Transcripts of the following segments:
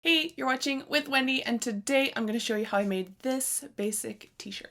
Hey, you're watching with Wendy, and today I'm going to show you how I made this basic t-shirt.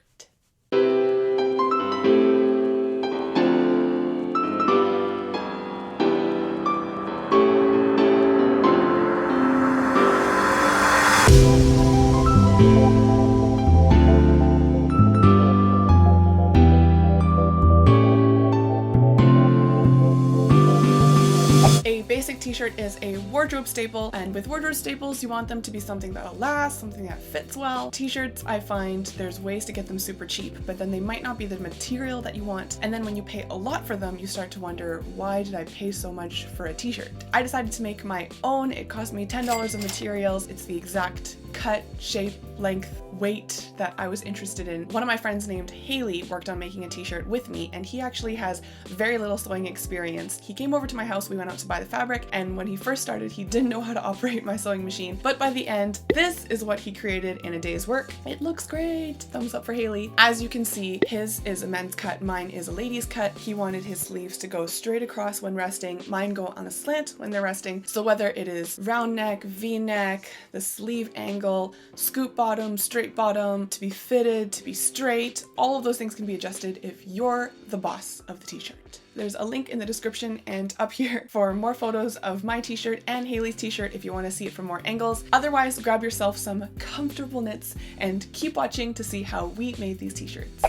A basic t-shirt is a wardrobe staple, and with wardrobe staples you want them to be something that'll last, something that fits well. T-shirts, I find there's ways to get them super cheap, but then they might not be the material that you want, and then when you pay a lot for them you start to wonder, why did I pay so much for a t-shirt? I decided to make my own. It cost me $10 of materials. It's the exact cut, shape, length, weight that I was interested in. One of my friends named Haley worked on making a t-shirt with me, and he actually has very little sewing experience. He came over to my house, we went out to buy the fabric, and when he first started he didn't know how to operate my sewing machine, but by the end this is what he created in a day's work. It looks great. Thumbs up for Haley. As you can see, his is a men's cut, mine is a ladies cut. He wanted his sleeves to go straight across when resting, mine go on a slant when they're resting. So whether it is round neck, v-neck, the sleeve angle, scoop bottom, straight bottom, to be fitted, to be straight, all of those things can be adjusted if you're the boss of the t-shirt. There's a link in the description and up here for more photos of my t-shirt and Haley's t-shirt if you want to see it from more angles. Otherwise, grab yourself some comfortable knits and keep watching to see how we made these t-shirts.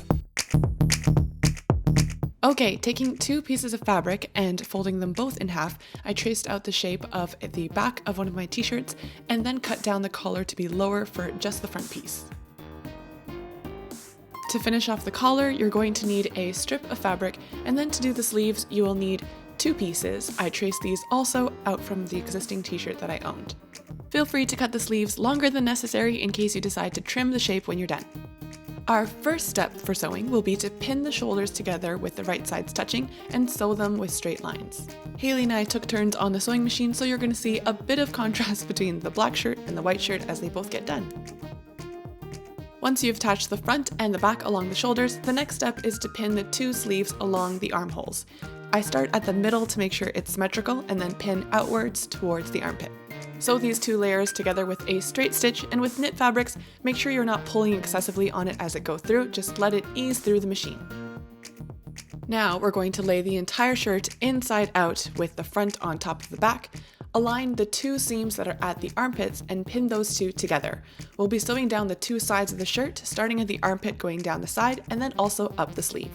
Okay, taking two pieces of fabric and folding them both in half, I traced out the shape of the back of one of my t-shirts and then cut down the collar to be lower for just the front piece. To finish off the collar, you're going to need a strip of fabric, and then to do the sleeves, you will need two pieces. I traced these also out from the existing t-shirt that I owned. Feel free to cut the sleeves longer than necessary in case you decide to trim the shape when you're done. Our first step for sewing will be to pin the shoulders together with the right sides touching and sew them with straight lines. Haley and I took turns on the sewing machine, so you're going to see a bit of contrast between the black shirt and the white shirt as they both get done. Once you've attached the front and the back along the shoulders, the next step is to pin the two sleeves along the armholes. I start at the middle to make sure it's symmetrical and then pin outwards towards the armpit. Sew these two layers together with a straight stitch, and with knit fabrics, make sure you're not pulling excessively on it as it goes through, just let it ease through the machine. Now we're going to lay the entire shirt inside out with the front on top of the back. Align the two seams that are at the armpits and pin those two together. We'll be sewing down the two sides of the shirt, starting at the armpit going down the side and then also up the sleeve.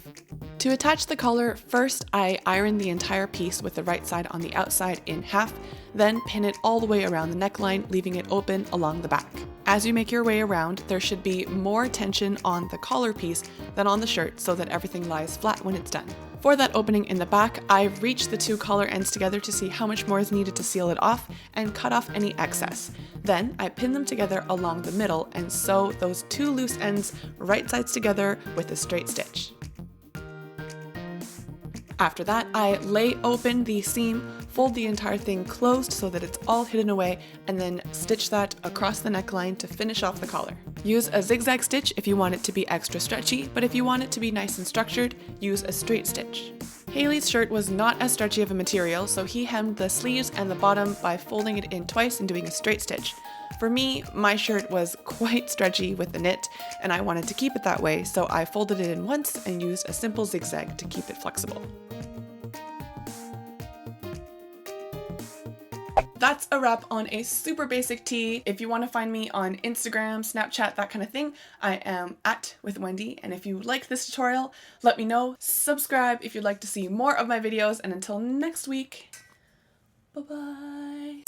To attach the collar, first I iron the entire piece with the right side on the outside in half, then pin it all the way around the neckline, leaving it open along the back. As you make your way around, there should be more tension on the collar piece than on the shirt so that everything lies flat when it's done. For that opening in the back, I've reached the two collar ends together to see how much more is needed to seal it off and cut off any excess. Then I pin them together along the middle and sew those two loose ends right sides together with a straight stitch. After that, I lay open the seam, fold the entire thing closed so that it's all hidden away, and then stitch that across the neckline to finish off the collar. Use a zigzag stitch if you want it to be extra stretchy, but if you want it to be nice and structured, use a straight stitch. Haley's shirt was not as stretchy of a material, so he hemmed the sleeves and the bottom by folding it in twice and doing a straight stitch. For me, my shirt was quite stretchy with the knit, and I wanted to keep it that way, so I folded it in once and used a simple zigzag to keep it flexible. That's a wrap on a super basic tee. If you want to find me on Instagram, Snapchat, that kind of thing, I am @WithWendy. And if you like this tutorial, let me know. Subscribe if you'd like to see more of my videos. And until next week, bye-bye.